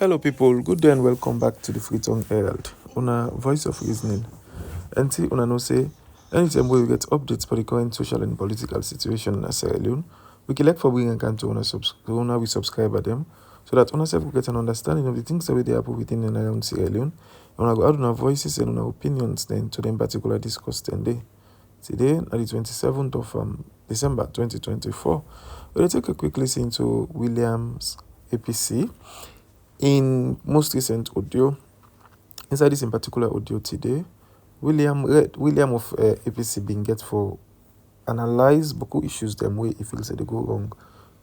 Hello, people. Good day and welcome back to the Freetongue Herald. Una voice of reasoning. And see, una no say, anytime we get updates for the current social and political situation in Sierra Leone, we can like for bringing can to una we subscribe at them, so that una self will get an understanding of the things that they happen within and around Sierra Leone. And una go add una voices and una opinions then to them particular discuss then. Today, on the 27th of December 2024, we'll take a quick listen to William's APC. In most recent audio, inside this in particular audio today, William of APC being get for analyze beaucoup issues them way he feels that they go wrong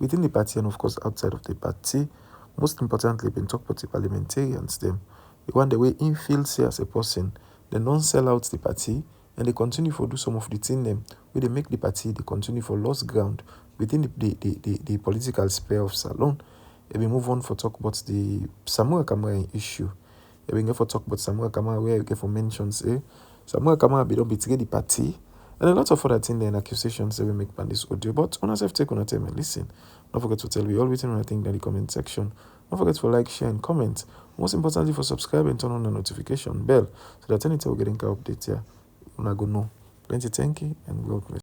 within the party and of course outside of the party. Most importantly, been talk about the parliamentarians them. The one the way in feels say as a person, they don't sell out the party and they continue for do some of the thing them where they make the party they continue for lost ground within the political sphere of Salon. We move on for talk about the Samuel Kamara issue. We get for talk about Samuel Kamara where we get for mentions Samuel Kamara don't betray the party and a lot of other things and accusations that we make on this audio. But on us have take on a time and listen. Don't forget to tell we all written on a thing in the comment section. Don't forget to like, share, and comment. Most importantly for subscribe and turn on the notification bell so that anytime we get an update here, una go know. Plenty thank you and God bless.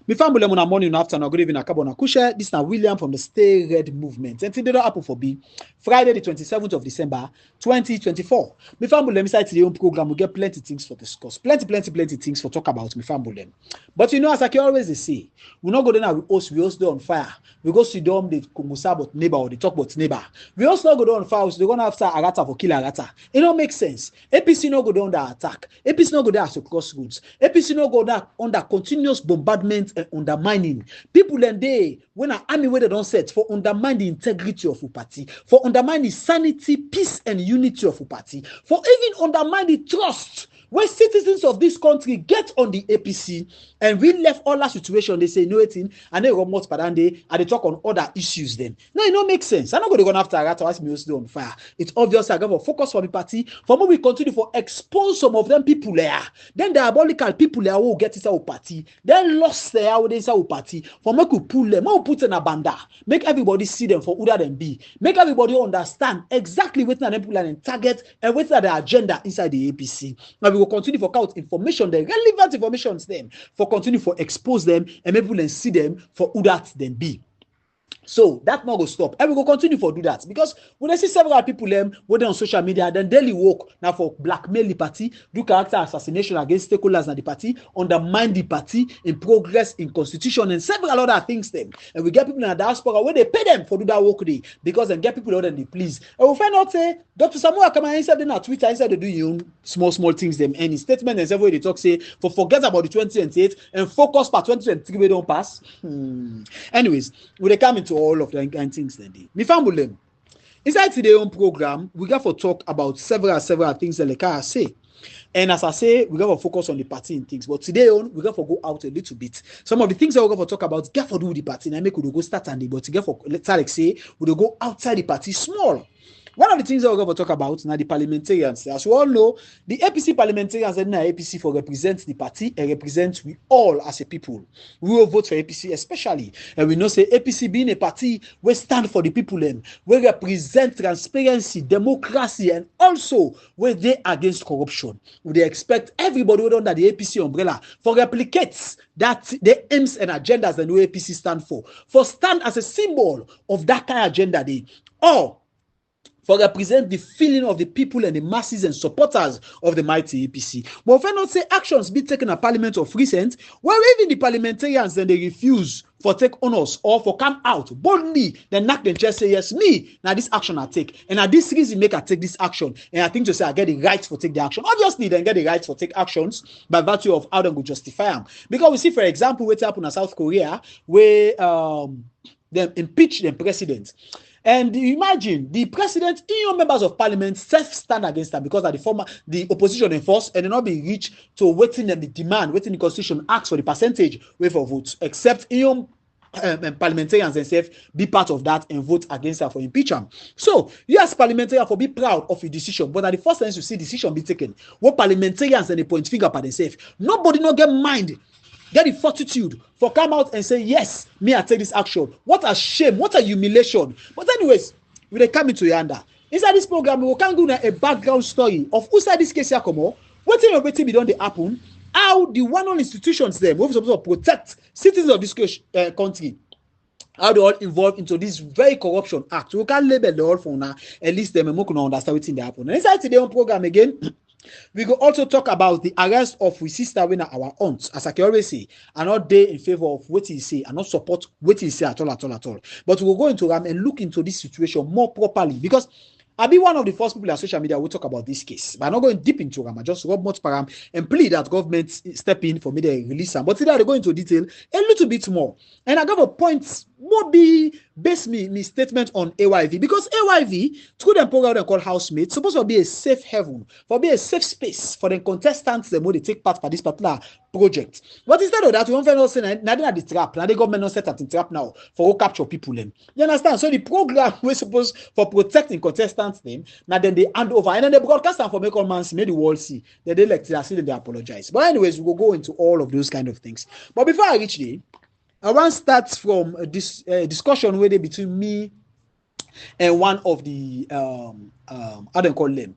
Me family muna morning afternoon good evening akabo na kushe. This na William from the Stay Red movement. And today happen for be Friday the 27th of December 2024. Me family me side today program we get plenty things for discuss. Plenty things for talk about me family. But you know as I can always say, we not go there we host there on fire. We go sit down the kongusa about neighbor or they talk about neighbor. We also not go down on fire, so they're gonna after Agata for kill Agata. It don't make sense. APC no go down the attack. APC no go there as a crossroads. APC no go there under continuous bombardment and undermining. People and they when an army where they don't set for undermine the integrity of a party, for undermine the sanity, peace, and unity of a party, for even undermine the trust when citizens of this country get on the APC and we left all that situation, they say no eating and they remote padande and they talk on other issues then. No, it don't make sense. I'm not going to go after Agata as me on fire. It's obvious I got for focus for the party. For more we continue for expose some of them people there. Then diabolical people there will get inside our party. Then lost there with inside our party. For more we pull them, more put in a banda. Make everybody see them for who they be. Make everybody understand exactly what them people and target and what the agenda inside the APC. Now we will continue for count information, the relevant information them, for continue for expose them and maybe we see them for who that then be. So that not go stop. And we go continue for do that because when I see several people whether on social media, then daily work now for blackmail the party, do character assassination against stakeholders in the party, undermine the party in progress in constitution and several other things them. And we get people in the diaspora where they pay them for do that work day because then get people other than they please. And we find out say Dr. Samuel Kamara inside them on Twitter inside they do your own small things them and in statement and several they talk say for forget about the 2028 and focus for 2023 we don't pass. Anyways, we they come into all of the kind things then they. Me family inside today's own program, we got to talk about several things that the car say. And as I say, we got to focus on the party and things. But today on, we got to go out a little bit. Some of the things that we got to talk about, get for do with the party. And I make we go start and but to get for let's like say we go outside the party small. One of the things that we're going to talk about now the parliamentarians. As we all know, the APC parliamentarians and the APC for represent the party and represent we all as a people. We will vote for APC especially. And we know say APC being a party we stand for the people and we represent transparency, democracy, and also where they against corruption. We expect everybody under the APC umbrella for replicates that the aims and agendas that the APC stand for stand as a symbol of that kind of agenda they or for represent the feeling of the people and the masses and supporters of the mighty APC. But if I not say actions be taken at Parliament of recent, where even the parliamentarians then they refuse for take honors or for come out boldly, then knock them just say yes, me now this action I take, and at this reason make I take this action, and I think to say I get the right for take the action. Obviously, then get the right for take actions by virtue of how they go justify them. Because we see, for example, what happened in South Korea, where them impeach the president. And imagine the president, EU members of parliament self-stand against them because the opposition enforced and they not be reached to waiting them the demand, waiting the constitution asks for the percentage way for votes, except EU parliamentarians themselves be part of that and vote against her for impeachment. So, you as parliamentarians for be proud of your decision, but at the first time you see decision be taken, what parliamentarians and they point finger at themselves, nobody not get mind get the fortitude for come out and say, yes, me I take this action. What a shame, what a humiliation. But anyways, we they come into yonder. Inside this program, we can go a background story of who side this case here come on, what be done they happen, how the one on institutions them we're supposed to protect citizens of this country, how they all involved into this very corruption act. We can label the all for now, at least them and can understand what's in the happen. And inside today on program again, we go also talk about the arrest of we sister when our aunts, as I can always say, are not there in favor of what he say and not support what he say at all. But we will go into them and look into this situation more properly, because I'll be one of the first people on social media who talk about this case. But I'm not going deep into them. I just rub much param and plead that government step in for me to release them. But today I go into detail a little bit more. And I got a point what be base me statement on AYV, because AYV through the program they call housemates supposed to be a safe haven, for be a safe space for the contestants them when they take part for this particular project. But instead of that, we don't find say now the trap. Now the government not set that in trap now for all capture people them. You understand? So the program we're supposed for protecting contestants them. Now then they hand over and then they broadcast them for make all man see, make the world see. Then they like to see that they apologize. But anyways, we will go into all of those kind of things. But before I reach there, I want to start from this discussion where they between me and one of the how do you call them,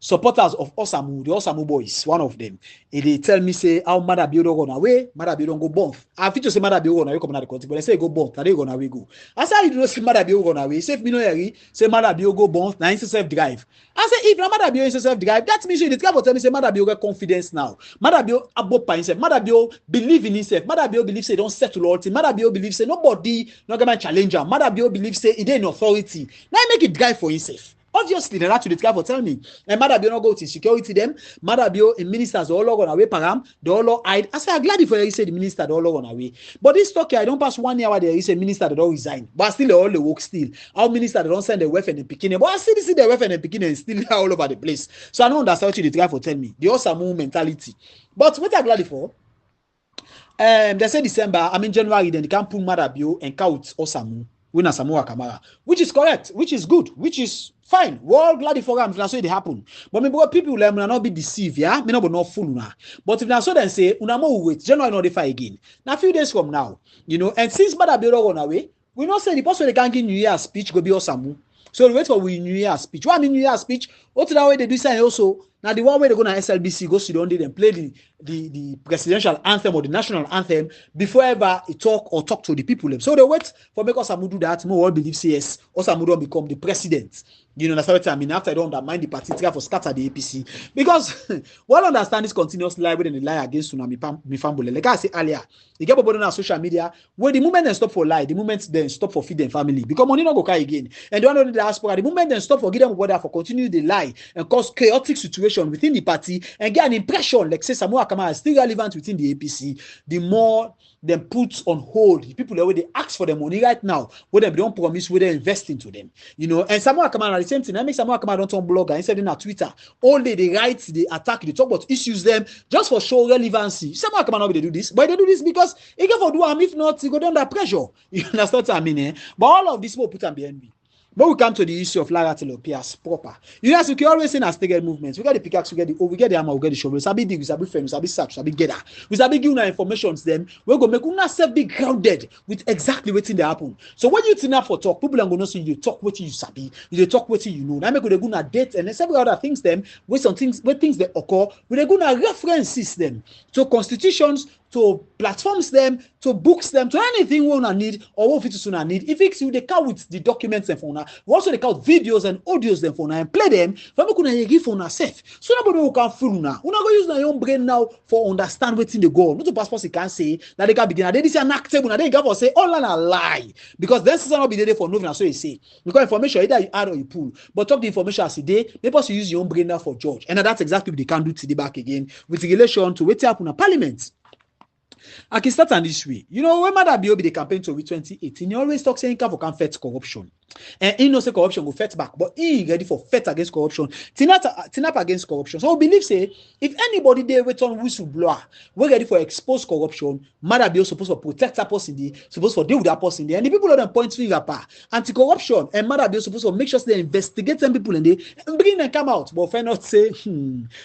supporters of Osamu, the Osamu boys, one of them. And they tell me say how Madabio don't go away, Madabio don't go bomb. I feel to say Madabio go away come out the country, but they say go bomb, that they go away go. I say you don't say Madabio go away, say if me no hear say Madabio go bomb, now it's self drive. I say if Madabio is self drive, that means you the travel tell me say Madabio get confidence now. Madabio above himself, Madabio believe in himself, Madabio believes say don't settle all thing, Madabio believes say nobody no government challenger, Madabio believes say he dey in authority. Now make it drive for himself. Obviously, they have to the for tell me. And Madabio not go to security them. Madabio and ministers all gone away, param, they all hide. I say I'm glad if you say the minister they all gone away. But this talk here, I don't pass 1 year where there is a minister that don't resign. But still they all the work still. Our minister they don't send the wife and the picking. But I still see the wife and the picking and still all over the place. So I don't understand what you for tell me. The Osamu mentality. But what I'm glad for. They say December, January, then they can pull Madabio and count Osamu. Winner Samoa Kamara, which is correct, which is good, which is fine. We're all glad for them. That's why it happen. But maybe people will not be deceived, yeah. Me not fool now. But if now so then say, unamo wait, January not fight again. Now a few days from now, and since Madabio run away, we not say the person they can give New Year speech go be Osamu. So we wait for we New Year speech. What I mean New Year speech? What that way they do say also. Now the one way they go to SLBC go sit down there and play the presidential anthem or the national anthem before ever he talk to the people. So they wait for make Osamu do that. More all believe say yes, Osamu don't become the president. That's what I mean. After I don't undermine the party, try for scatter the APC. Because what understand this continuous lie within the lie against Tsunami Mifambole. Like I said earlier, you get people on social media where the moment they stop for lie, the moment they stop for feed them family. Because money not go carry again. And they don't know the diaspora, the moment they stop for give them water for continue the lie and cause chaotic situation within the party and get an impression like say Samoa Kamara is still relevant within the APC, the more them put on hold the people where they ask for the money right now, where they don't promise where they invest into them. And Samoa Kamara the same thing. That makes Samoa Kamara don't turn blogger instead in Twitter. All they write, they attack, they talk about issues them just for show relevancy. Samoa Kamara not they do this, but they do this because he can for do them. If not, he go under pressure. You understand what I mean? Eh? But all of this will put them behind me. But we come to the issue of Lara Telopias proper. We can always say as staggered movements. We got the pickaxe, we get the hammer, we get the shovel. We sabi dig, we sabi fence, we sabi search, we sabi gather. We sabi give una information to them. We go make una self be grounded with exactly what's in the happen. So when you turn up for talk, people are gonna see you talk what you sabi, you talk what you know. Now make we go na date and several other things them with some things where things that occur. We go na references them to constitutions, to platforms them, to books them, to anything we wanna need or what fit to need. If it's you they count with the documents and for now, we also they count videos and audios them for now and play them. For me kuna give for safe. So nobody who can fool now. We not go use your own brain now for understand what's in the goal. Not to passport you can say that they can begin. They say an active now. They can for say all a lie because then sister not be there for nothing. So you say because information either you add or you pull. But talk the information as today. Maybe you use your own brain now for judge. And that's exactly what they can do today back again with relation to what happened in Parliament. I can start on this way. When Madabio be the campaign to 2018, he always talk saying for can fight corruption. And he knows say corruption will fight back, but he ready for fight against corruption. Tin up against corruption. So we believe say if anybody there return whistleblower, we're ready for expose corruption. Madabio supposed to protect that person there, supposed to deal with that person there. And the people that point finger anti-corruption and Madabio supposed to make sure they investigate them people in there and bring them come out. But if not say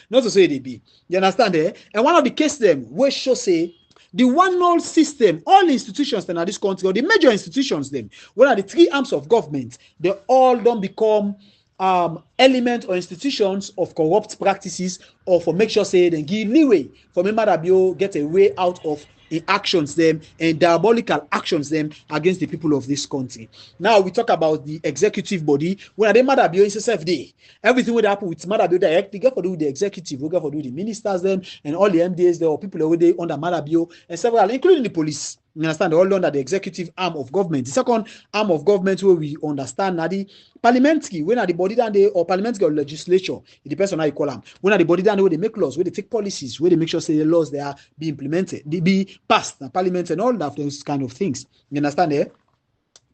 not to say they be. You understand there? And one of the case them where show say the one old system, all institutions that are this country, or the major institutions, them, what are the three arms of government, they all don't become element or institutions of corrupt practices, or for make sure say they give leeway for member that get a way out of in actions them and diabolical actions them against the people of this country. Now we talk about the executive body. When they matter be itself day, everything would happen with matter be directly get for do with the executive, we get for do with the ministers them and all the MDs there or people already under matter and several, including the police. You understand? They're all under the executive arm of government. The second arm of government where we understand now the parliamentary, when are the body down there, or parliamentary or legislature, it depends on how you call them. When are the body down there where they make laws, where they take policies, where they make sure say the laws they are be implemented, they be passed, the parliament and all that those kind of things. You understand there?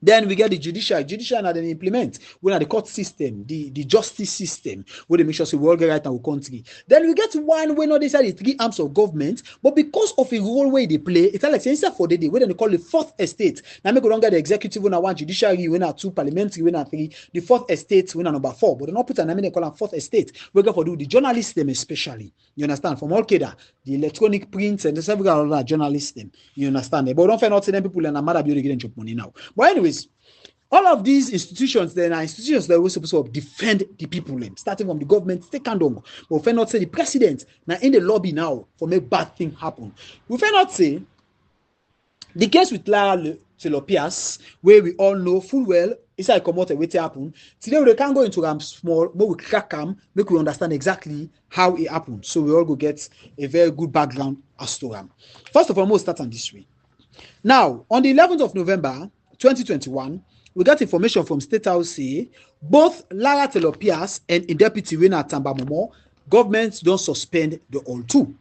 Then we get the judiciary. Judiciary now then implement. We have the court system, the justice system, where they make sure we all get right in our country. Then we get one where not decide the three arms of government, but because of a role where they play, it's like instead for the day, where they call the fourth estate. Now make go get the executive when I want judiciary, when I two parliamentary, when I three, the fourth estate, when I number four. But they not put an name they call them fourth estate. We go for do the journalist them especially. You understand? From all Keda, the electronic prints and the several other journalists them. You understand? But don't find out them people and I'm mad about getting job money now. But anyways, all of these institutions, then are institutions that were supposed to defend the people, starting from the government, second on. But we not say the president now in the lobby now for make bad thing happen. We not say the case with Lara Telopias, where we all know full well, it's like come out and what happen. Today we can't go into them small, but we crack them, make we understand exactly how it happened. So we all go get a very good background as to them. First of all, we'll start on this way. Now, on the 11th of November, 2021, we got information from State House say both Lara Telopias and in Deputy Winner Tamba Momo, governments don't suspend the all two.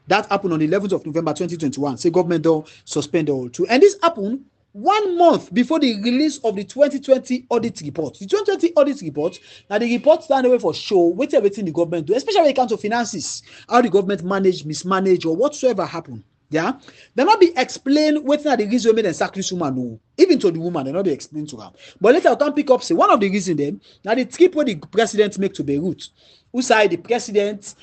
That happened on the 11th of November 2021. Say government don't suspend the all two. And this happened 1 month before the release of the 2020 audit report. The 2020 audit report, now the report stand away for show, waiting the government do, especially when it comes to finances, how the government manage, mismanage, or whatsoever happened. Yeah, they not be explained waiting at the reason made and sacrifice woman. No, even to the woman, they not be explained to her. But later I can pick up say one of the reason them now the trip where the president make to Beirut. Who side the president?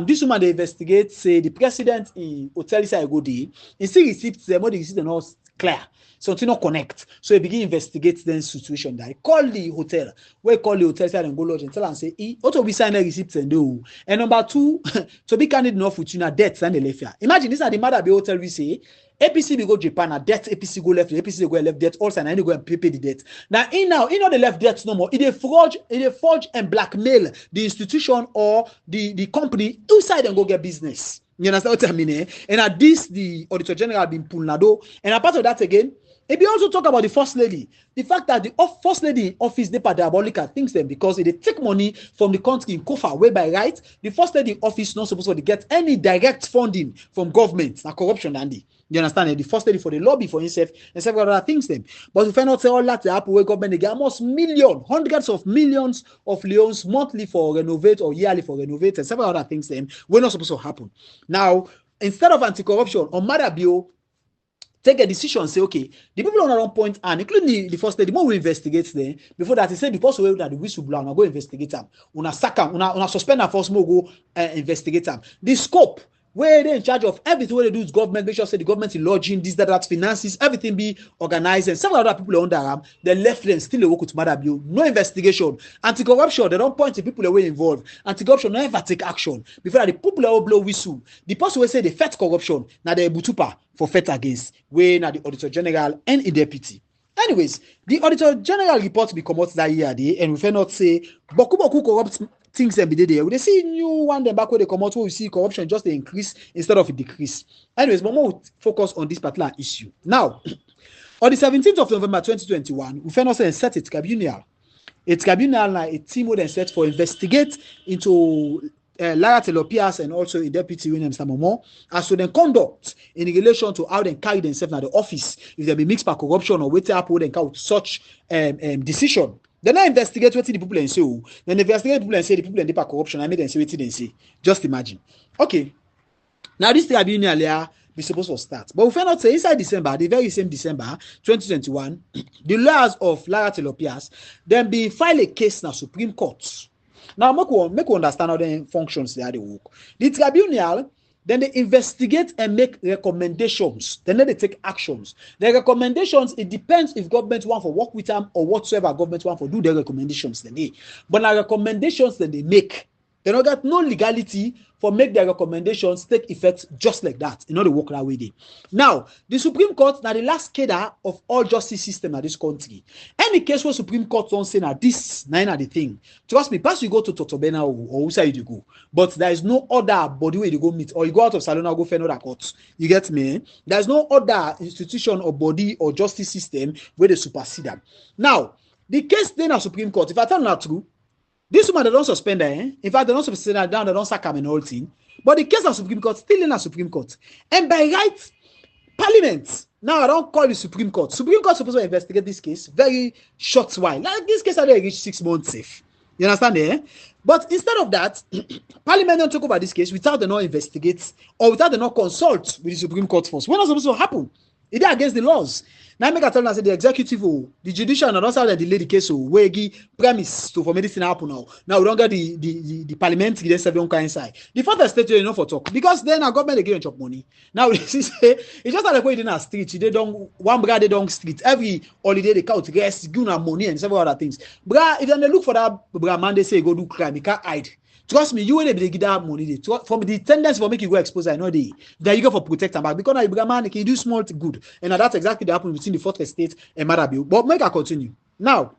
This woman they investigate say the president in hotel is go there. He still received them, what the receipt not clear. So to not connect. So he begin investigate the situation there. Call the hotel. Where call the hotel side and go lodge and tell and say, auto be sign a receipt and do. And number two, to be candid enough with you now debts and the left here. Imagine this are the matter be hotel we say. APC will go Japan, a debt, APC go left, APC go left debt, also and I go and pay the debt. Now, the left debt no more. It forge and blackmail the institution or the company outside and go get business. You understand what I mean? And at this, the Auditor General been pulled nado. And apart of that again, if you also talk about the First Lady, the fact that the First Lady office they diabolical things them because they take money from the country in Kofa, whereby right, the First Lady office not supposed to get any direct funding from government. Now corruption, Andy. You understand? The First Lady for the lobby for himself and several other things them. But we find out say all that the Apple where government they get almost hundreds of millions of loans monthly for renovate or yearly for renovate and several other things them. We're not supposed to happen. Now, instead of anti-corruption on matter bill, take a decision, say, okay, the people on our own point, and including the First Lady, more we investigate them. Before that, he said the person who that the whistleblower, now go investigate them. Una sack them, una suspend them first, more go investigate them. The scope, where they in charge of everything, what they do is government, make sure say the government is lodging, this, that, finances, everything be organized, and several other people under them, they left them still work with matter bill. No investigation. Anti-corruption, they don't point to people away involved. Anti-corruption never take action. Before that, the people will blow whistle. The person will say they fight corruption, now they butupa for fight against, where now the Auditor General and the deputy. Anyways, the Auditor General report be come out that year, and we cannot say, boku corrupt things that be there. We see new one them back where they come out where we see corruption just increase instead of a decrease. Anyways, but more focus on this particular issue. Now, on the 17th of November 2021, we found ourselves set a tribunal. A tribunal, a team would then set for investigate into Lara Telopias and also a deputy William Samomo as to then conduct in relation to how they carry themselves at the office if they be mixed by corruption or wait up then count such decision. Then I investigate what the people and say. Then investigate people and say the people and the corruption. I made them say what they say. Just imagine. Okay. Now this tribunal here be supposed to start, but we find out say inside December, the very same December 2021, the lawyers of Lara Telopias then be file a case now Supreme Court. Now make we understand how the functions they are the work. The tribunal Then they investigate and make recommendations. Then they take actions. The recommendations, it depends if government want to work with them or whatsoever government want to do their recommendations. Then they, but the recommendations that they make, they don't get no legality for make their recommendations take effect just like that. You know, they work that way. They. Now, the Supreme Court, now the last cadre of all justice system in this country. Any case where Supreme Court don't say that this, nine the thing. Trust me, pass you go to Totobena or who say you go. But there is no other body where you go meet, or you go out of Salona, go for another court. You get me? There is no other institution or body or justice system where they supersede them. Now, the case then at Supreme Court, if I tell you not true, this woman, they don't suspend her. In fact, they don't suspend her down, they don't sack her and all thing. But the case of Supreme Court, still in the Supreme Court. And by right, Parliament, now I don't call the Supreme Court. Supreme Court is supposed to investigate this case very short while. Like this case, I don't reach 6 months safe. You understand, eh? But instead of that, Parliament don't talk about this case without they not investigate or without they not consult with the Supreme Court first. When is supposed to happen? It is against the laws. Now make a tell us the executive, the judicial, and also that delay the case. Where premise to for medicine happen now. Now we don't get the parliamentary then seven kind side. The first state you know for talk because then our government they give chop money. Now it's just like when in a street they don't one brother they don't street every holiday they count rest give them money and several other things. Bra if they look for that bra man they say go do crime he can't hide. Trust me, you will be give that money. From the tendency for make you go expose, I know that you go for protect them back because now you man can do small good, and that's exactly what happened between the fourth estate and Marabiu. But make I continue now.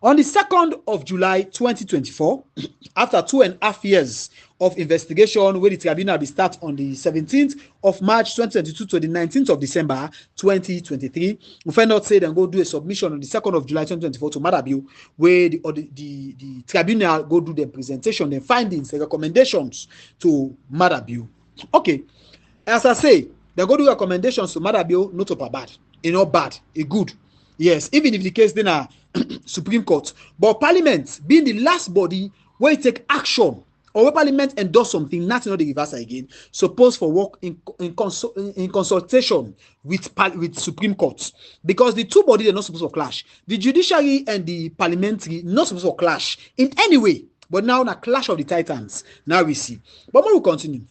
On the 2nd of July 2024, after 2.5 years of investigation, where the tribunal will start on the 17th of March 2022 to the 19th of December 2023, we find out say they go do a submission on the 2nd of July 2024 to Marabiu, where the tribunal go do the presentation, the findings, the recommendations to Marabiu. Okay, as I say, they go do recommendations to Marabiu, not up a bad, not bad, a good. Yes, even if the case then are Supreme Court, but Parliament being the last body where it take action or where Parliament endorse something, not the reverse again, supposed for work in consultation with Supreme Court because the two bodies are not supposed to clash. The judiciary and the parliamentary not supposed to clash in any way. But now a clash of the titans. Now we see. But we will continue.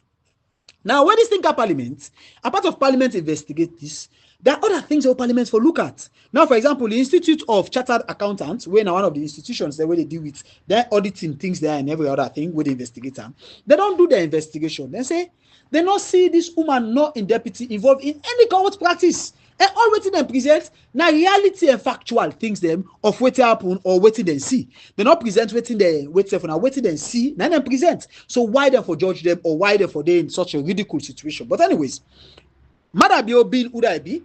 Now, when this thing at Parliament, a part of Parliament investigate this. There are other things that Parliament for look at. Now, for example, the Institute of Chartered Accountants, where now one of the institutions where they deal with their auditing things there and every other thing with the investigator, they don't do their investigation. They say they not see this woman not in deputy involved in any corrupt practice. And all waiting and present now reality and factual things them of waiting happen or waiting and see. They not present waiting they wait for now waiting and see, now then present. So why them for judge them or why them for they in such a ridiculous situation? But anyways, Madabio being Udaibi,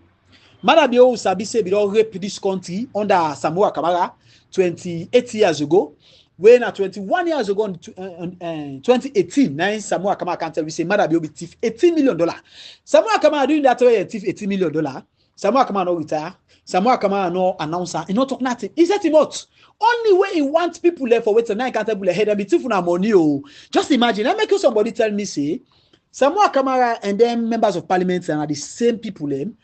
Madabio Sabi say we don't rape this country under Samoa Kamara 28 years ago. When 21 years ago in 2018, nine Samoa Kamara can't tell we say Madabio be thief $18 million. Samoa Kamara doing that way thief $18 million. Samoa Kamara no retire. Samoa Kamara no announcer. He not talk nothing. Is that not? Only way he wants people left for waiting. Now can't tell head and be thief na money. Oh, just imagine. I make you somebody tell me say. Samoa Kamara and then members of parliament are the same people them.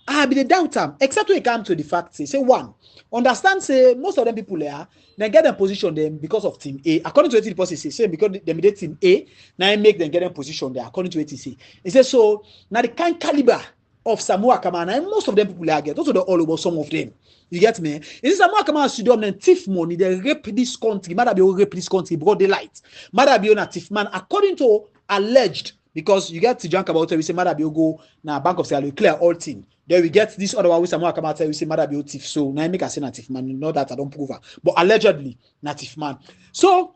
I be the doubt them, except when it comes to the fact say one, understand say most of them people there, they get them position them because of team A. According to what the person say because they made team A, now I make them get them position there according to what he say. He says so now the kind caliber of Samoa Kamara and most of them people there get those are all over some of them. You get me? Is Samoa Kamara studio and thief money, they rape this country, Madabio rape this country, broad daylight. Madabio na thief man according to alleged. Because you get to junk about it, we say Madabio go now Bank of Sierra clear all thing. Then we get this other one with Samoa Kamara, we say Madabio thief. So now I make a say native man, not that I don't prove her, but allegedly native man. So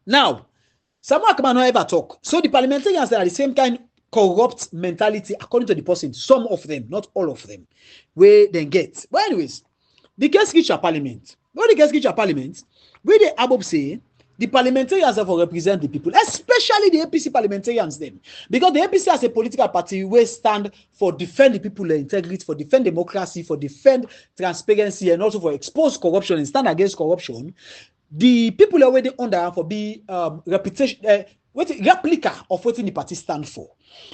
now Samoa Kamara no ever talk. So the parliamentarians are the same kind corrupt mentality according to the person. Some of them, not all of them, where they get. But anyways, the case reach a parliament. When the case reach a parliament, where the above say. The parliamentarians have to represent the people, especially the APC parliamentarians them. Because the APC as a political party will stand for defend the people integrity, for defend democracy, for defend transparency, and also for expose corruption and stand against corruption. The people already under for be reputation replica of what the party stand for.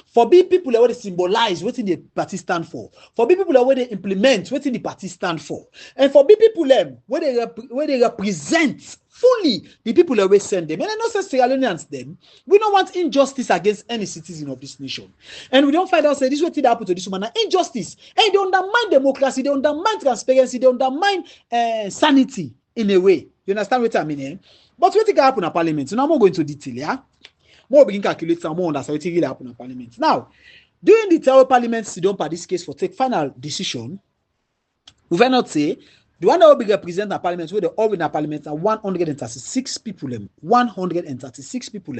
For be people that they symbolize what the party stand for. For be people that they implement what the party stand for. And for be people where they represent fully the people that we send them. And I know say Sierra Leoneans them, we don't want injustice against any citizen of this nation. And we don't find out say this is what happened to this woman. Injustice. And they undermine democracy, they undermine transparency, they undermine sanity in a way. You understand what I mean? Eh? But what can happen in Parliament? So now I'm not going into detail, yeah? More begin calculate some more understand what really happen in Parliament. Now, during the Tower Parliament, sit down by this case for take final decision, we will not say the one that will be represented in Parliament, where the all in Parliament are 136 people. 136 people.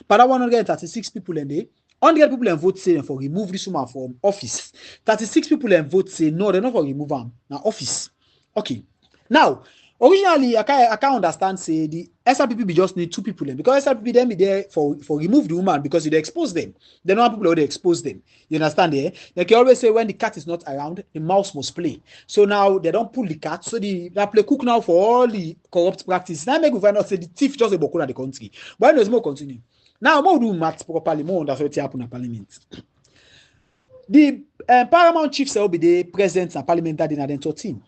But that 136 people, they 100 people vote say for remove this woman from office. 36 people vote say no, they're not for remove her now office. Okay. Now, originally, I can't understand say the SRPP just need 2 people because SRPP them be there for remove the woman because they expose them. They know people who they expose them. You understand there? They can always say when the cat is not around, the mouse must play. So now they don't pull the cat. So they play cook now for all the corrupt practice. Now make we find out say the thief just a boko in the country. But there's more continue. Now more do maths properly, more understand what happen in Parliament. The Paramount chiefs will be the president in Parliament that in 2013.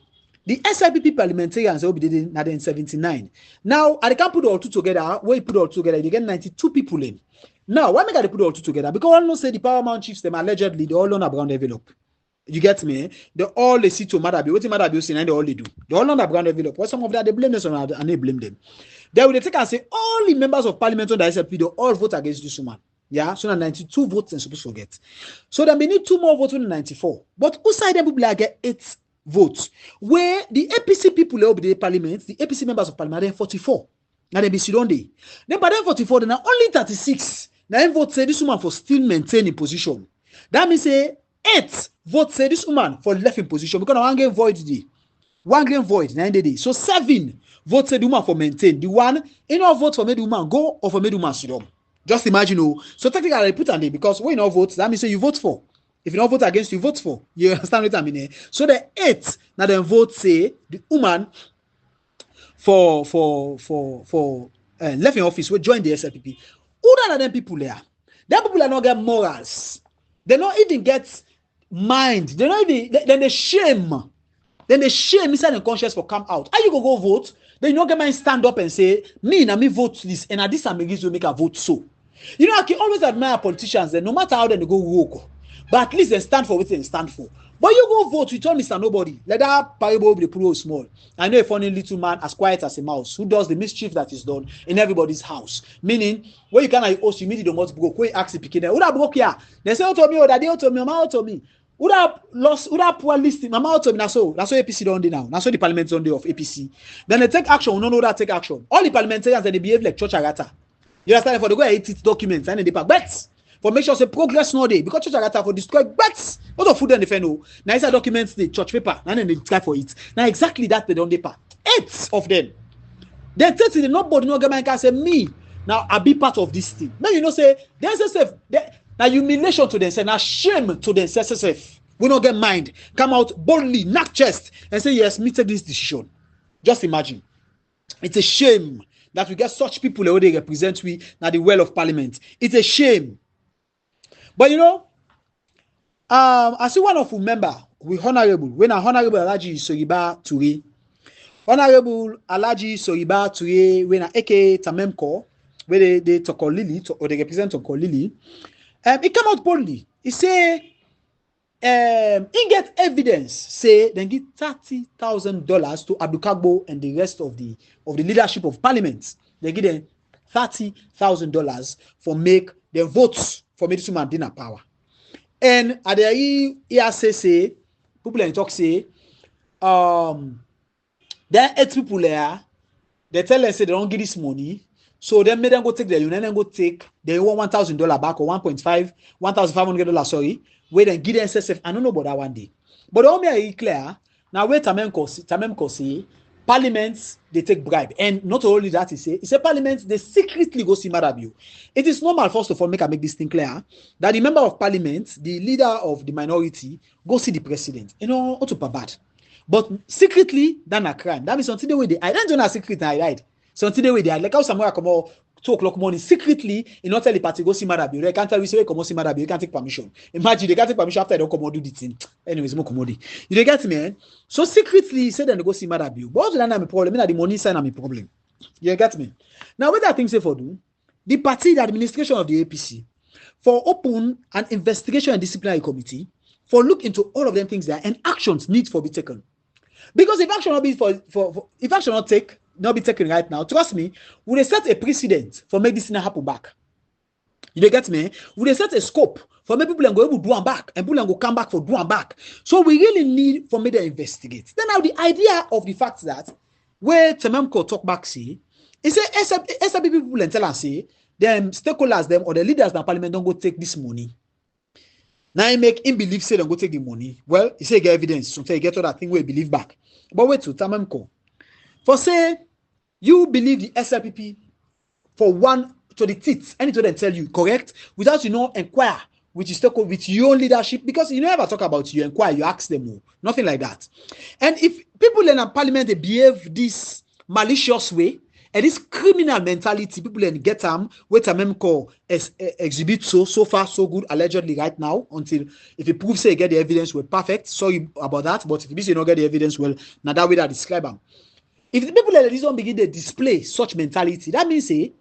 The SIPP parliamentarians will be there in 1979. Now, I can't put all two together. Where you put all two together, you get 92 people in. Now, why make I put all two together? Because I don't say the Paramount chiefs, them allegedly, they all on a brown envelope. You get me? They all they see to Madabi. What Madabi say, and they all they do. They all on a brown envelope. What some of that they blame them and they blame them. They will take and say all the members of parliament on the SLP, they all vote against this woman. Yeah, so now 92 votes and supposed to get. So then we need 2 more votes in 94. But who side them people get 8 votes? Where the APC people will be the parliament, the APC members of parliament, are 44. Now they be Sidonde. Then by then 44, then only 36. Now votes say this woman for still maintaining position. That means say 8 votes say this woman for left in position because one game void the 1 game void 9 days. So 7 votes say the woman for maintain. The one in all votes for made the woman go or for made the woman sit down. Just imagine, oh. So technically I put on it because when you not vote, that means say you vote for. If you don't vote against, you vote for. You understand what I mean? So the 8 now then vote say the woman for left in office will join the SLPP. Who are them people there? Them people are not get morals. They not even get mind. They not even then they shame. Then they shame inside the conscience for come out. How you go vote? Then you not get mind stand up and say me vote this and at this I'm going to make a vote so. You know I can always admire politicians. That no matter how they go woke. But at least they stand for what they stand for. But you go vote, you tell Mr. Nobody. Let that parable be the small. I know a funny little man as quiet as a mouse who does the mischief that is done in everybody's house. Meaning, when you can't host, you immediately don't broke. When you ask the picking, who that broke here? They say, to me, or that they to me, mama to me. Who that lost, who that poor listing, mama to me. That's all APC don't do now. That's all the parliament don't do of APC. Then they take action. We don't know that take action. All the parliamentarians, they behave like church agata. You understand? For the go edit it documents and they pack bets. For make sure say progress no day because church agata for destroy bets. What of food and the feno? Now inside documents the church paper and then they try for it. Now exactly that they don't paper. 8 of them. Then 30 nobody no government can say me. Now I be part of this thing. Now you know say there's a now humiliation to themselves, now shame to themselves. We don't get mind. Come out boldly, knock chest, and say yes, me take this decision. Just imagine. It's a shame that we get such people who they represent we now the well of parliament. It's a shame. But you know, I see one of you member we honorable when a honorable Alaji Soriba Toure. Honorable Alaji Soriba Toure when a AK Tamemko where they talk on Lily or they represent on Lily. He come out boldly. He say he get evidence say then give $30,000 to Abdukagbo and the rest of the leadership of parliament. They give them $30,000 for make their votes for medicine man dinner power. And at the say people in talk say there are 8 people there. They tell us say they don't give this money. So then make them go take their union and go take they want $1,000 back or $1,500 sorry. Where then give them SSF. I don't know about that one day. But the only is clear. Now where Tamem say parliaments they take bribe. And not only that it's a parliament they secretly go see Madabio. It is normal first of all make this thing clear that the member of parliament, the leader of the minority, go see the president. You know, not super bad. But secretly, that's a crime. That means something the way they I don't know secret I died. Something the way they like how somewhere come out 2 o'clock morning secretly, you not tell the party go see Madabi. They can't tell you say come on see Madabi. You can't take permission. Imagine they can't take permission after they don't come on do the thing. Anyways, more commodity. You get me? Eh? So secretly say then they go see Madabi. But also that a problem. The money sign am a problem. You get me? Now what that thing say for do? The party, the administration of the APC, for open an investigation and disciplinary committee, for look into all of them things there and actions need for be taken. Because if action not be if action not be taken right now, trust me, we set a precedent for make this thing happen back. You get me? We set a scope for make people and go able to do them back, and people and go come back for do them back. So we really need for me to investigate. Then now the idea of the fact that where Tememko talk back see, he say SLP people and tell us say them stakeholders them or the leaders in the parliament don't go take this money. Now he make him believe say don't go take the money. Well, he say get evidence, so say get all that thing where he believe back. But wait to Tememko. For say you believe the SLPP for one to the teeth, and to then tell you correct without you know inquire which is talk with your own leadership, because you never talk about you inquire, you ask them more, nothing like that. And if people in a parliament they behave this malicious way and this criminal mentality, people then get them wait a memco exhibit so far so good allegedly right now until if it proves say get the evidence we're perfect. Sorry about that, but if you say not get the evidence, well now that way that describe them. If the people like this don't begin to display such mentality, that means say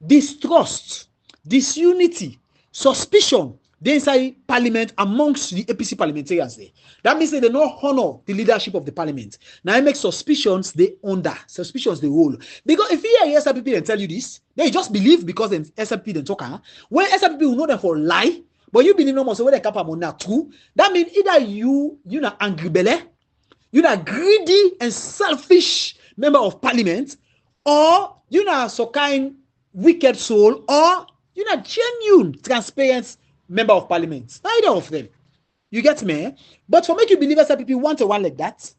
distrust, disunity, suspicion they inside parliament amongst the APC parliamentarians there. That means they don't honor the leadership of the parliament. Now it makes suspicions they suspicions they roll. Because if you hear SLPP and tell you this, then you just believe because then SLPP then talk. When SLPP will know them for lie, but you believe no more so when they cap on that true, that means either you not angry belly, you not greedy and selfish member of parliament, or you not so kind wicked soul, or you not genuine transparent member of parliament. Neither of them. You get me? But for make you believe SLPP one to one like that,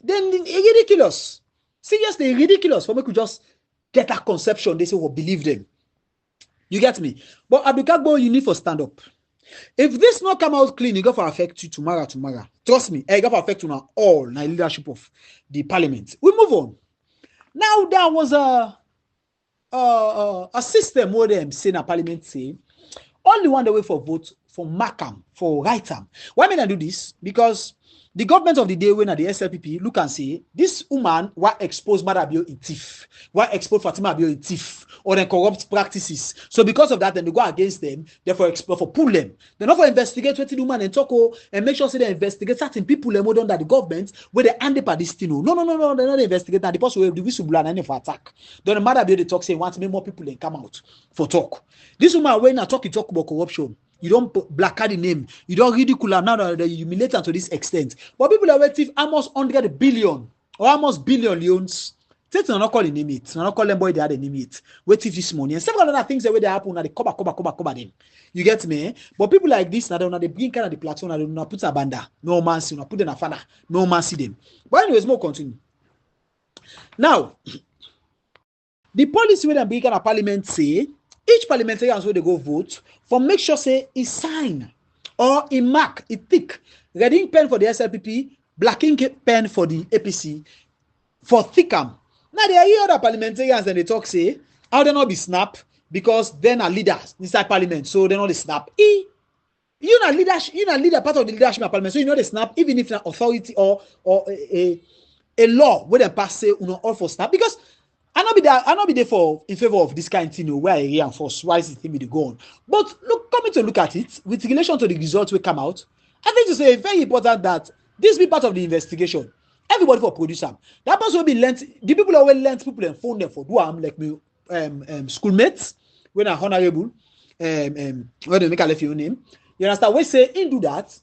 then it's ridiculous. Seriously, ridiculous for make you just get that conception. They say, well, believe them. You get me? But Abdukagbo, you need for stand up. If this not come out clean, it go for affect you tomorrow. Trust me, it go for affect you now all now leadership of the parliament. We move on. Now there was a system where them say in a parliament say only one the way for vote for Markham, for Wrightham. Why may I do this? Because the government of the day when at the SLPP look and say this woman will expose Madabio in thief, will expose Fatima Abio in thief, or then corrupt practices. So because of that, then they go against them, therefore for pull them. They not for investigate what the woman and talk and make sure say they investigate certain people and more under the government where they end up at this thing. No, they're not investigate that. The person will do whistleblower and for attack. Then the Madabio they talk say want to make more people and come out for talk. This woman when I talk about corruption. You don't black card the name. You don't ridicule her now that you humiliate her to this extent. But people are waiting almost 100 billion or almost billion loans. Take not call the name it. Not call them boy they had a name it. Wait if this money and several other things that way they happen now they cover them. You get me? But people like this now they bring kind of the platform and they not put a banda. No man see, not put in a father. No man see them. But anyways, more continue. Now, the policy where they bring kind of parliament say each parliamentarian where they go vote for make sure say he sign or he mark, he tick red ink pen for the SLPP, black ink pen for the APC for thickam. Now there are here other parliamentarians and they talk say how they not be snap because then are leaders inside parliament, so they not the snap. You not leader part of the leadership of parliament, so you know the snap even if an authority or a law where they pass say you know all for snap because I not be there for in favor of this kind of thing where I reinforce why is the thing will go on. But coming to look at it with relation to the results will come out, I think to say it's very important that this be part of the investigation. Everybody for producer. That person will be lent. The people that will lend people and phone them for do like me schoolmates when are honorable when they make a left your name. You understand? We say in do that.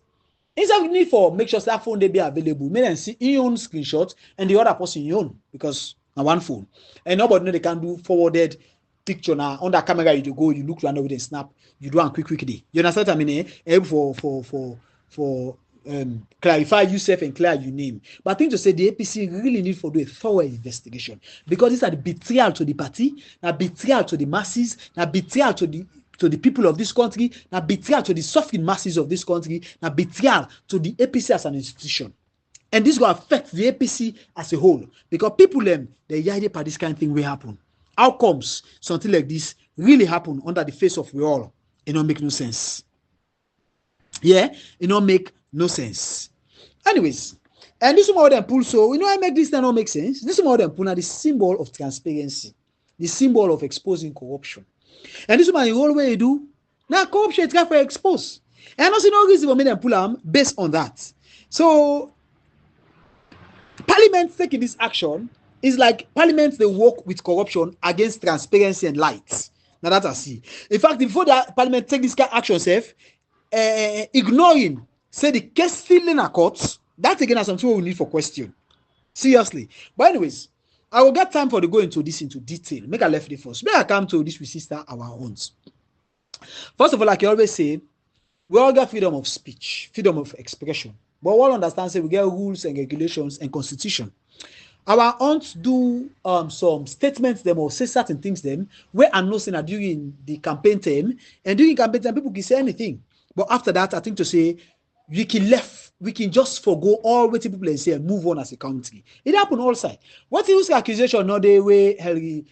Instead we need for make sure that phone they be available. May then see your own screenshot and the other person your own because on one phone, and nobody know they can do forwarded picture now on that camera. You go, you look around with a snap, you do one quickly. You understand what I mean? Able for clarify yourself and clear your name. But I think to say the APC really need for do a thorough investigation because these are the betrayal to the party, now betrayal to the masses, now betrayal to the people of this country, now betrayal to the suffering masses of this country, now betrayal to the APC as an institution. And this will affect the APC as a whole because people they yard by this kind of thing will happen. How comes something like this really happen under the face of we all? It don't make no sense. Yeah, it don't make no sense. Anyways, and this one them pull, so I make this not make sense. This one them pull now the symbol of transparency, the symbol of exposing corruption. And this one the whole way you do now corruption is got for expose. And also no reason for me them pull them based on that. So Parliament taking this action is like Parliament they work with corruption against transparency and light. Now that I see. In fact, before the Parliament take this kind of action, ignoring say the case still in a court, that again is something we need for question. Seriously. But anyways, I will get time for to go into this into detail. Make a left it first. May I come to this with sister our own. First of all, like I always say, we all get freedom of speech, freedom of expression. But we all understand say we get rules and regulations and constitution. Our aunts do some statements them or say certain things them where I'm not saying that during the campaign time, and during campaign time people can say anything. But after that, I think to say we can just forgo all what people say and move on as a country. It happened all sides. What is the accusation not the way Hillary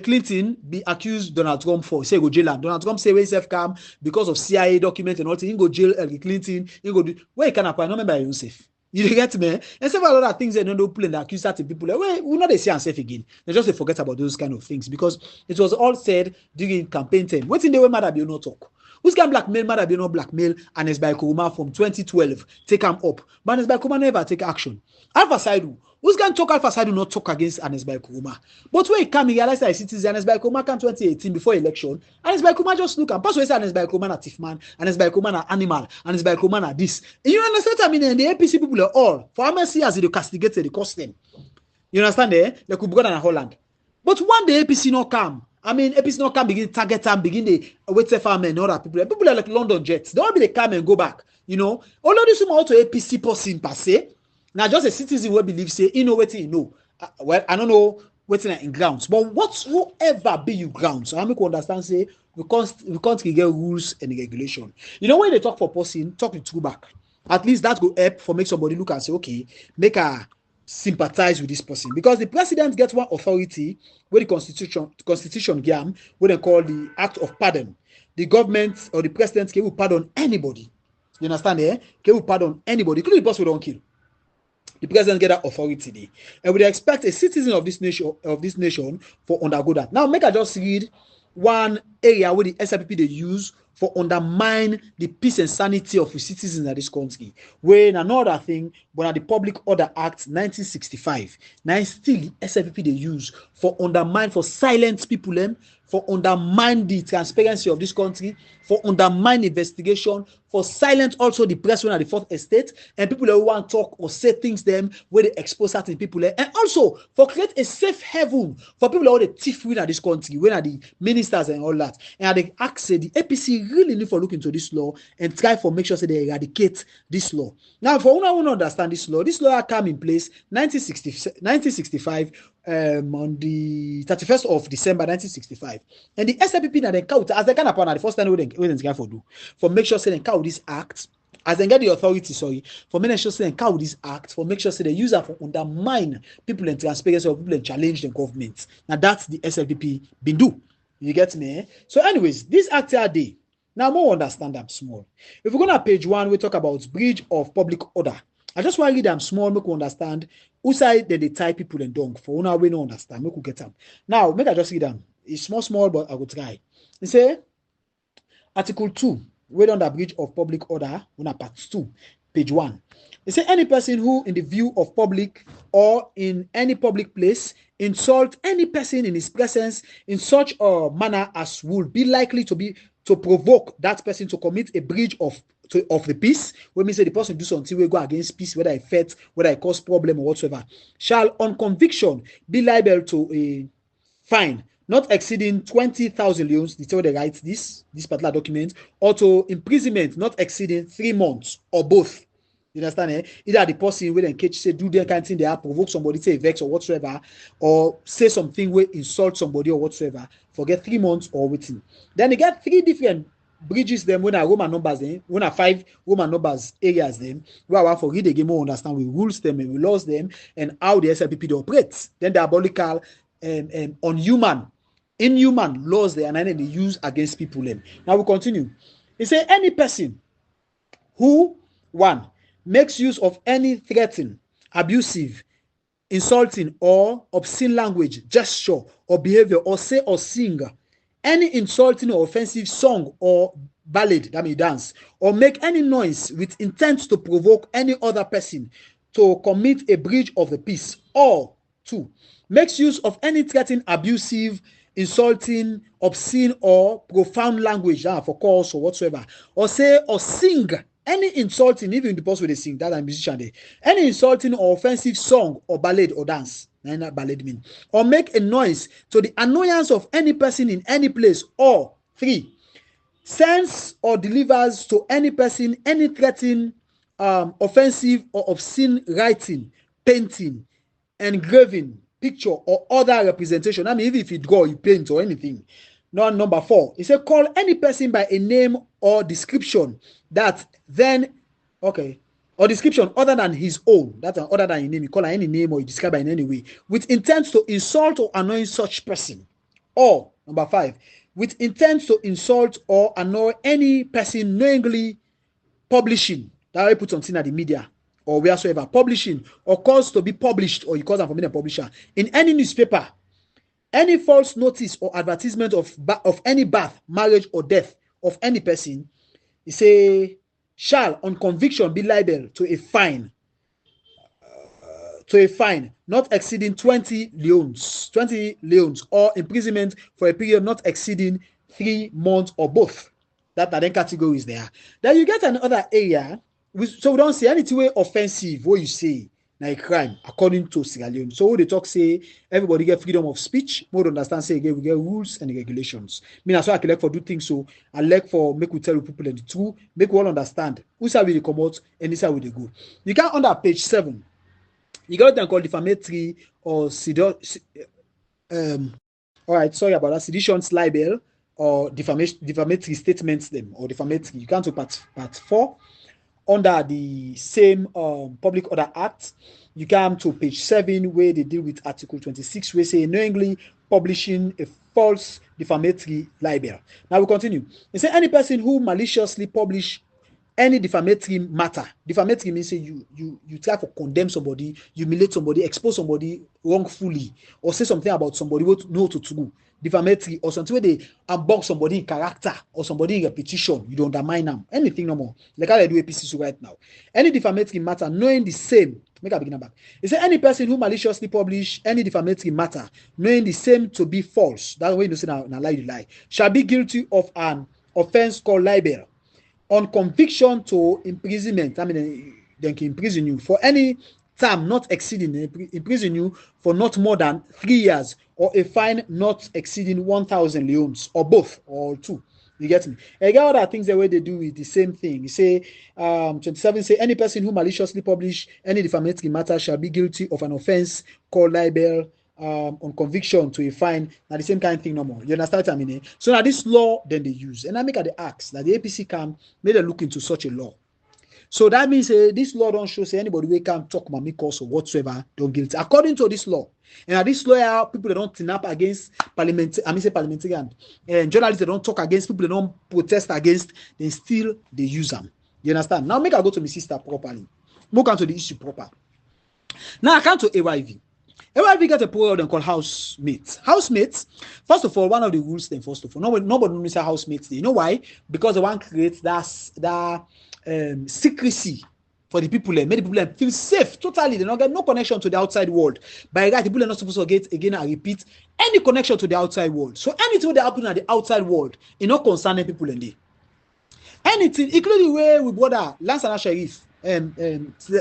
Clinton be accused Donald Trump for say go jail and Donald Trump say we self calm because of CIA document and all thing, he go jail Hillary Clinton, he go do where he can apply, not remember himself. You get me? And several other things they don't play and accuse certain people. Like, well, we not they see themselves again. They just forget about those kind of things because it was all said during campaign time. What's in the way matter be no talk? Who's can blackmail matter be no blackmail and by Kuruma from 2012 take him up. But by Kuruma never take action. Alpha Saidu. Who's going to talk Alpha Saidu not talk against Anesbai Kuruma? But when he came, he realized that citizen Anesbai Kuruma came 2018 before election. Anesbai Kuruma just look and pass away say Anesbai Kuruma na thief man, Anesbai Kuruma na animal, Anesbai Kuruma na this. And you understand what I mean? And the APC people are all for MSC as they castigated the cost them. You understand there? They could go down in Holland. But one day APC not come. I mean, APC not come begin target them, begin the wait farm and other people. People are like London Jets. They all be they come and go back. You know, although this is also APC person per se. Now, just a citizen will believe, say, you know what you know. Well, I don't know what's in grounds, but whatsoever be you grounds, I make you understand, say, we can't get rules and regulation. You know, when they talk for person, talk the truth back. At least that will help for make somebody look and say, okay, make a sympathize with this person. Because the president gets one authority where the constitution gam, what they call the act of pardon. The government or the president can pardon anybody. You understand, eh? Can pardon anybody, including the person who don't kill. The president get that authority there. And we expect a citizen of this nation for undergo that. Now, make I just read one area where the SIPP they use for undermine the peace and sanity of the citizens of this country. When another thing, but the Public Order Act 1965, now still the SIPP they use for undermine, for silence people them, for undermine the transparency of this country, for undermine investigation, for silence also the press when at the fourth estate, and people who want to talk or say things them where they expose certain people, and also for create a safe haven for people who are the thief in this country, when are the ministers and all that. And they ask the APC really need for look into this law and try for make sure that they eradicate this law. Now, for who want to understand this law came in place 1965 on the 31st of December 1965, and the SIPP now they count as they can upon the first time we can for make sure say they count this act as they get the authority, for make sure say they count this act for make sure say they use that for undermine people and transparency of people and challenge the government. Now that's the SIPP been do. You get me? So, anyways, this act here day. Now more understand them small. If we go to page 1, we talk about breach of public order. I just want to read them small, make you understand who side they tie people and dong. For now, we don't understand, make you get them. Now, make I just read them. It's small, but I will try. It say, Article 2, we on the breach of public order, on part 2, page 1. It say any person who, in the view of public or in any public place, insult any person in his presence in such a manner as would be likely to provoke that person to commit a breach of the peace, when we say the person do something we go against peace, whether it affect, whether it cause problem or whatsoever, shall on conviction be liable to a fine not exceeding 20,000 leons, the tell they write this particular document, or to imprisonment not exceeding 3 months or both. You understand? Eh? Either the person will engage, say, do their kind of thing, they have provoke somebody, say vex or whatsoever, or say something will insult somebody or whatsoever, forget 3 months or waiting. Then they get 3 different bridges them when are Roman numbers them, when are 5 Roman numbers areas them, where I want for read again more understand we rules them and we laws them and how the SIPP they operate. Then diabolical inhuman laws there, and then they use against people. Now we continue. It say any person who, one, makes use of any threatening, abusive, insulting, or obscene language, gesture, or behavior, or say or sing any insulting or offensive song or ballad, that means dance, or make any noise with intent to provoke any other person to commit a breach of the peace, or two, makes use of any threatening, abusive, insulting, obscene, or profound language for calls or whatsoever, or say or sing any insulting, even the person they sing, that a musician there, any insulting or offensive song or ballad or dance, that ballad mean, or make a noise to the annoyance of any person in any place, or three, sends or delivers to any person any threatening, offensive, or obscene writing, painting, engraving, picture, or other representation. I mean, even if you draw, you paint, or anything. Now, number four, it says call any person by a name or description that then, okay, or description other than his own, that's other than your name, you call any name or you describe in any way, with intent to insult or annoy such person. Or, number five, with intent to insult or annoy any person knowingly publishing, that way put something at the media, or wheresoever, publishing, or cause to be published, or you cause them from being a publisher, in any newspaper, any false notice or advertisement of any birth, marriage, or death of any person, he say, shall on conviction be liable to a fine not exceeding 20 leons, or imprisonment for a period not exceeding 3 months, or both. That are then categories there. Then you get another area, so we don't see anything way offensive what you say like crime according to Sierra Leone. So they talk say everybody get freedom of speech. More understand say again we get rules and regulations. Me that's why I like for do things so I like for make we tell people the truth, make we all understand who side we they come out and this side we they go. You can under page 7. You got them called defamatory or all right, sorry about that, seditions, libel, or defamatory statements them, or defamatory. You can to part 4 under the same Public Order Act. You come to page 7 where they deal with Article 26, where say knowingly publishing a false defamatory libel. Now we continue. They say any person who maliciously publish any defamatory matter. Defamatory means say you try to condemn somebody, humiliate somebody, expose somebody wrongfully, or say something about somebody what know to do. Defamatory, or something where they unbox somebody in character or somebody in repetition, you don't undermine them. Anything no more. Like how they do APC right now. Any defamatory matter, knowing the same. Make a beginner back. Is there any person who maliciously publish any defamatory matter, knowing the same to be false? That's why you say now lie, shall be guilty of an offense called libel, on conviction to imprisonment. I mean, they can imprison you for any term not exceeding, imprison you for not more than 3 years, or a fine not exceeding 1,000 leons, or both, or two. You get me? And get other things the way they do with the same thing. You say 27 say any person who maliciously publish any defamatory matter shall be guilty of an offense called libel, on conviction to a fine. Now the same kind of thing no more. You understand what I mean? So now this law then they use, and I make at the ask that the APC can make a look into such a law. So that means this law don't show say anybody we can talk about me cause or whatsoever don't guilty according to this law. And this law, people that don't turn up against parliamentarian and journalists that don't talk against, people that don't protest against, then still they use them. You understand? Now make I go to my sister properly. Move on to the issue proper. Now I come to AYV. AYV got a program called housemates. Housemates, first of all, one of the rules then first of all, nobody knows how housemates. You know why? Because they want to create that secrecy for the people there. Many people feel safe totally. They don't get no connection to the outside world. By that, people are not supposed to get, again, I repeat, any connection to the outside world. So anything that happens at the outside world, it not concerning people in there. Anything, including where we brother Lance and Sheriff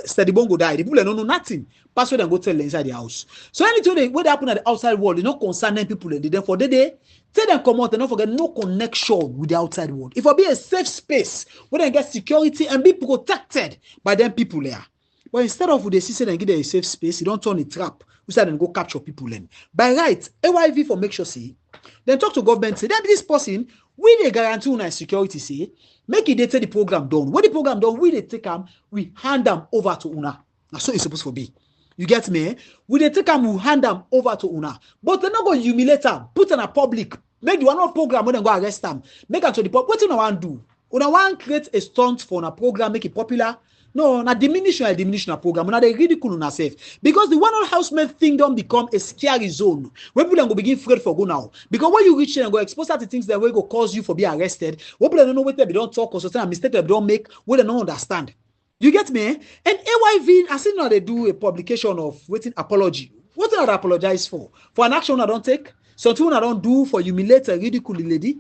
Steady Bongo died, the people don't know nothing. Pass where and go tell inside the house. So anything what happen at the outside world, it not concerning people in there. Therefore, they tell them come out and don't forget no connection with the outside world. If it be a safe space where they get security and be protected by them people there. But instead of the system and give them a safe space, you don't turn a trap. We said and go capture people in. By right, AYV for make sure see. Then talk to government, say that this person, we they guarantee una security, say, make it they take the program done. When the program done, we they take them, we hand them over to una. That's so it's supposed to be. You get me? We dey take them, we hand them over to una. But they're not going to humiliate them, put in a public, make the one program when they go arrest them, make them to the public. What do you want to do? Una want create a stunt for a program, make it popular? No, na diminish a program. Una dey ridicule una self. Because the one housemate thing don't become a scary zone where people go begin afraid for go now. Because when you reach there and go expose that to things that will go cause you for be arrested, what people don't know what they don't talk or something, a mistake they don't make, what they don't understand. You get me? And AYV, I see now they do a publication of waiting apology. What do I apologize for? For an action I don't take, something I don't do for humiliate a ridicule lady,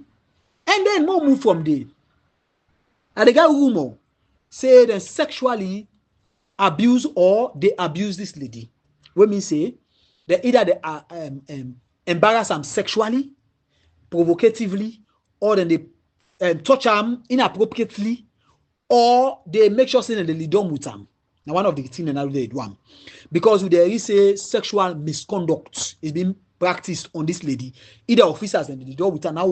and then more move from there. And the guy rumor say they sexually abuse or they abuse this lady. What mean say they either they embarrass them sexually, provocatively, or then they touch them inappropriately, or they make sure say they lead on with them. Now one of the things that they do because there is a sexual misconduct is being practiced on this lady. Either officers and they do with her now,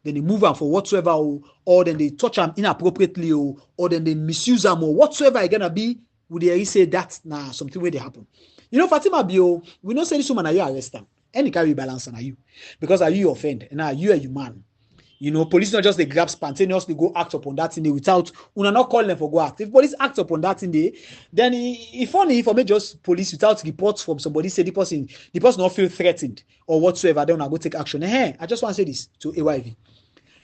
then they move her for whatsoever, or then they touch them inappropriately, or then they misuse them, or whatsoever it's gonna be. Would they say that now something where they happen? You know, Fatima Bio, we don't say this woman are you arrest them. Any carry balance on you because are you offend and now you are human. You know, police not just they grab spontaneously go act upon that thing without una not call them for go act. If police act upon that thing then if only for me just police without reports from somebody say the person not feel threatened or whatsoever, then I go take action. I just want to say this to AYV.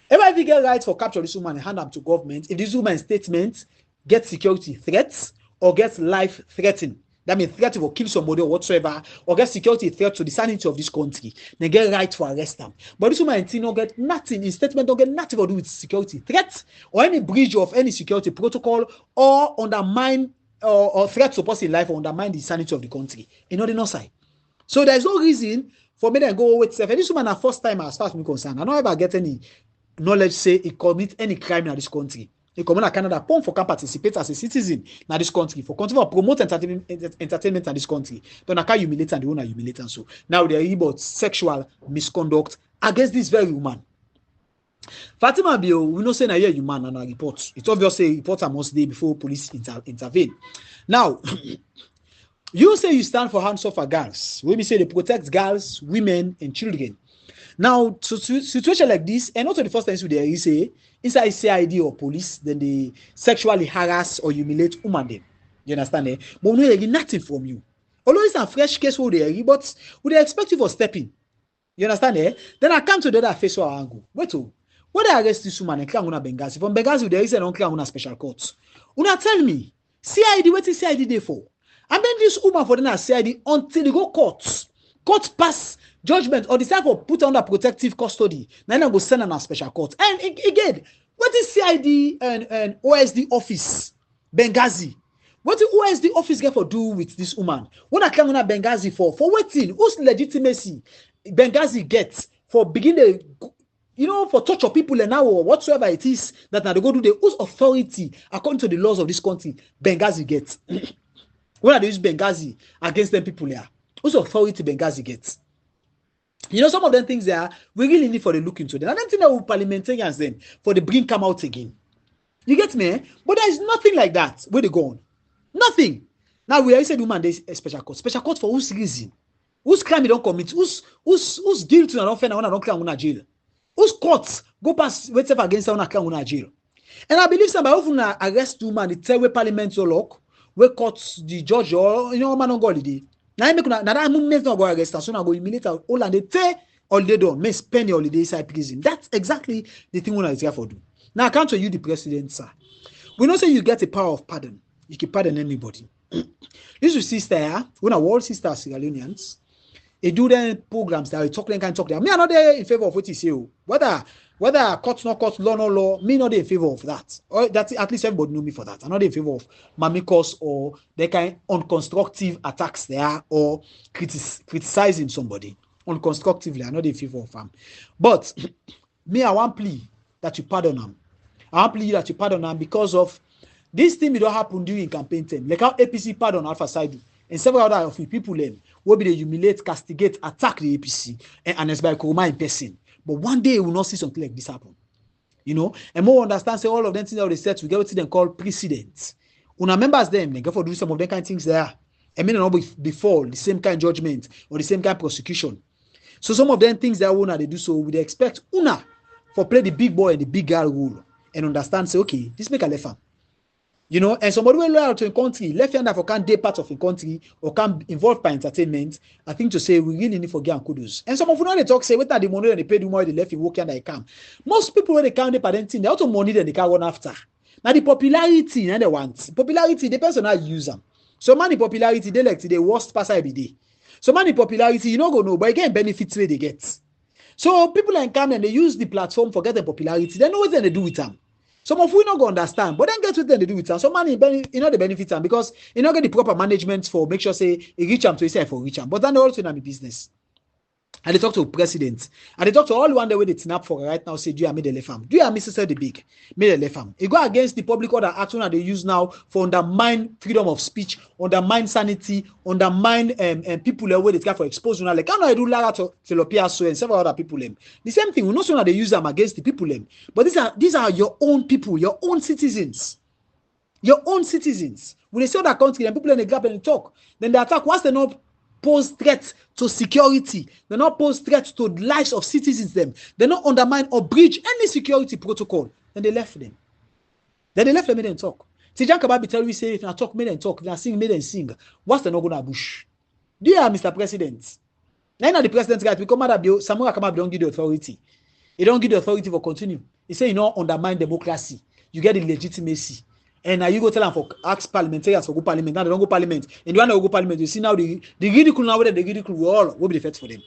AYV get right for capture this woman and hand them to government if this woman's statement gets security threats or gets life threatening. That means threat to kill somebody or whatsoever, or get security threat to the sanity of this country. They get right to arrest them. But this woman don't get nothing. His statement don't get nothing to do with security threats or any breach of any security protocol or undermine or threat to person's life or undermine the sanity of the country. You know, they no side. So there's no reason for me to go with self. And this woman, a first time as far as me concerned, I don't ever get any knowledge say he commit any crime in this country. He come in Canada, pon for can participate as a citizen in this country, for continue to promote entertainment in this country. Then I can humiliate and the owner humiliate and so. Now they're about sexual misconduct against this very woman. Fatima Bio, we know say na here human and a report. It's obviously reports must day before police intervene. Now, you say you stand for hands off for girls. When we say they protect girls, women, and children. Now, so situation like this, and also the first time you say inside CID or police, then they sexually harass or humiliate women. Then you understand? But we don't nothing from you. Although it's a fresh case for the but we expect you for stepping. You understand? Then I come to the other face or angle. Wait, what they arrest this woman and claim una Benghazi? From Benghazi, there is an claim una special court. Una tell me, CID, what is CID there for? And then this woman for the CID until they go court. Court pass judgment or decide for put under protective custody. Then I go send on a special court. And again, what is CID and OSD office? Benghazi. What did OSD office get for do with this woman? What I claim on Benghazi for waiting? Whose legitimacy Benghazi gets for beginning for torture people and now or whatsoever it is that now they go do the whose authority according to the laws of this country Benghazi gets. When they use Benghazi against them people here, whose authority Benghazi gets? Some of them things there we really need for the look into them. I don't think that we parliamentarians then for the bring come out again. You get me? But there is nothing like that. Where they go on? Nothing. Now we are saying woman there's a special court. Special court for whose reason? Whose crime you don't commit? Whose guilty you don't find one don't claim on jail? Whose courts go past whatever against one claim on jail? And I believe somebody often arrest woman the tell where parliament so lock, where courts the judge or man on holiday. Now I make that moment not go arrest us, so I go humiliate all and they take holiday done, may spend your holiday inside prison. That's exactly the thing one is here for do. Now I can't tell you the president, sir. We don't say you get a power of pardon. You can pardon anybody. This is sister here, when a world sister Sierra Leoneans, they do their programs that we talk them can talk there. Me are not there in favor of what you say. Whether court not court, law no law, me not in favor of that. Or that at least everybody know me for that. I'm not in favor of mamikos or they kind unconstructive attacks there or criticizing somebody unconstructively. I'm not in favor of them. But me, I want plea that you pardon them. I want plea that you pardon them because of this thing don't happen during campaign time. Like how APC pardon Alpha Side and several other of the people will be they humiliate, castigate, attack the APC and it's by Kuruma in person. But one day we will not see something like this happen. And more understand say all of them things that they said we get what they call precedents. Una members them, they go for do some of them kind of things there. and may not befall the same kind of judgment or the same kind of prosecution. So some of them things that una they do so, we expect una for play the big boy and the big girl role and understand, say, okay, this make a left arm. And somebody will loyal to a country, left hander for can't part of a country or can involve by entertainment. I think to say we really need for get kudos. And some of you know they talk say whether the money and they pay the more they left in work and they come. Most people when they count the parenting, they auto money then they can run after. Now the popularity and they want popularity depends on how you use them. So money popularity they like the worst pass every day. So money popularity you not go know, but again benefits where they get. So people like come and they use the platform for getting popularity. They know what they do with them. Some of we not go understand, but then get with them they do with them. Some money the benefit them because you not get the proper management for make sure say it reach them to say for reach them. But then they also in business. And they talk to president. And they talk to all one day where they snap for right now, say, do you made the left arm? Do you have Mr. the big? Made the left arm. It go against the public order action that they use now for undermine freedom of speech, undermine sanity, undermine people where they get for exposure. Like, I know I do Lara Telopia so and several other people. The same thing, we know that they use them against the people. But these are your own people, your own citizens. Your own citizens. When they see that country and people in the gap and they talk, then they attack. Once they not pose threats to security, they not pose threats to the lives of citizens, they not undermine or breach any security protocol, then they left them. Then they left them, made them talk. Tijan Kababi tell we say if I talk, made them talk, if I sing, made them sing. What's the no gonna bush? Do you have Mr. President? Now the president right, because Samura Kamabi don't give the authority. He don't give the authority for continue. He say you know undermine democracy. You get the legitimacy. And now you go tell them for ask parliamentarians for go parliament. Now they don't go parliament. And the one that go parliament, you see now the ridicule now whether the ridicule will be the effect for them.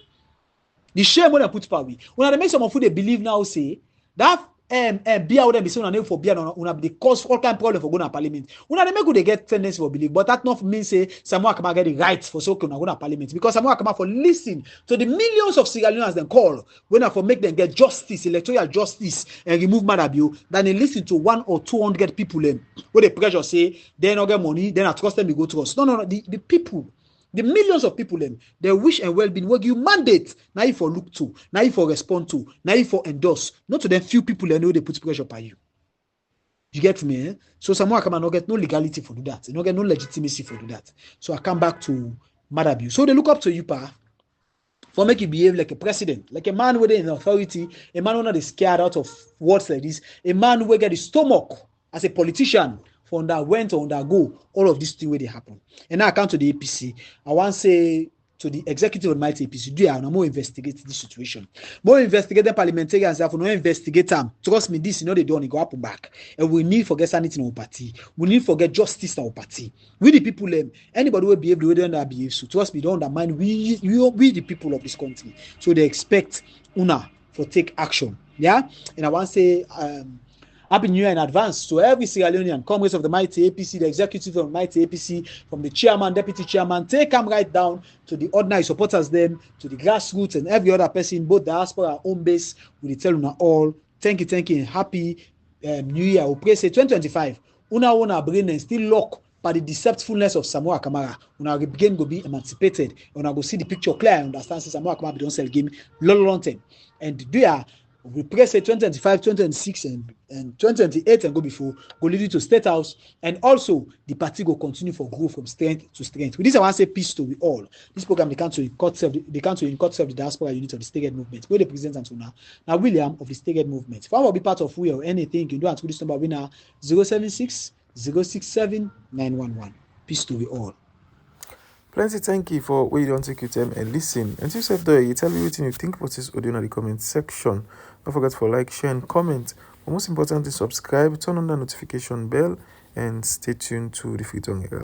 The shame when they put power. When they make some of who they believe now say that beer would be saying name for beer on the cause all kind of problem for going to parliament. When they make who they get tendency for believe, but that not mean say Samoa Kama get the right for so going to parliament because Samoa Kama for listen to the millions of Sierra Leoneans then call when I for make them get justice, electoral justice and remove Madabio, then they listen to 100 or 200 people them where the pressure say they not get money, then I trust them to go trust. No. The people. The millions of people, they wish and well-being, what you mandate, now you for look to, now you for respond to, now you for endorse. Not to them few people know they put pressure on you. You get me? So someone can not get no legality for do that. They not get no legitimacy for do that. So I come back to Madabio. So they look up to you, pa, for make you behave like a president, like a man with an authority, a man who not is scared out of words like this, a man who get his stomach as a politician. For underwent or undergo all of these things where they happen. And now I come to the APC. I want to say to the executive of mighty APC, do you more investigate this situation? More investigate the parliamentarians, have no investigate them. Trust me, this they don't go up and back. And we need for get sanity in our party. We need for get justice in our party. We the people, anybody will behave the way they don't behave. So trust me, don't undermine we the people of this country. So they expect una for take action. Yeah? And I want to say Happy New Year in advance to every Sierra Leonean, comrades of the mighty APC, the executive of the mighty APC, from the chairman, deputy chairman, take them right down to the ordinary supporters, them to the grassroots and every other person, both diaspora and home base. We tell you all, thank you, and happy New Year. We pray say 2025, una brain and still lock by the deceptfulness of Samoa Kamara. Una begin to be emancipated. Una go see the picture clear and understand Samoa Kamara don't sell game long time. And do ya. We pray say 2025, 2026, and 2028 and go before, go lead you to State House. And also, the party will continue for growth from strength to strength. With this, I want to say peace to we all. This program, they can't in court serve the diaspora unit of the State Movement. Where they present until now, William of the State Movement. If I will be part of we or anything, you can do answer this number winner 076 067 911. Peace to we all. Plenty thank you for where you don't take your time and listen. Until you there, you tell me what you think about this audio in the comment section. Don't forget for like, share, and comment. But most importantly, subscribe, turn on the notification bell, and stay tuned to the Free Tongue Herald.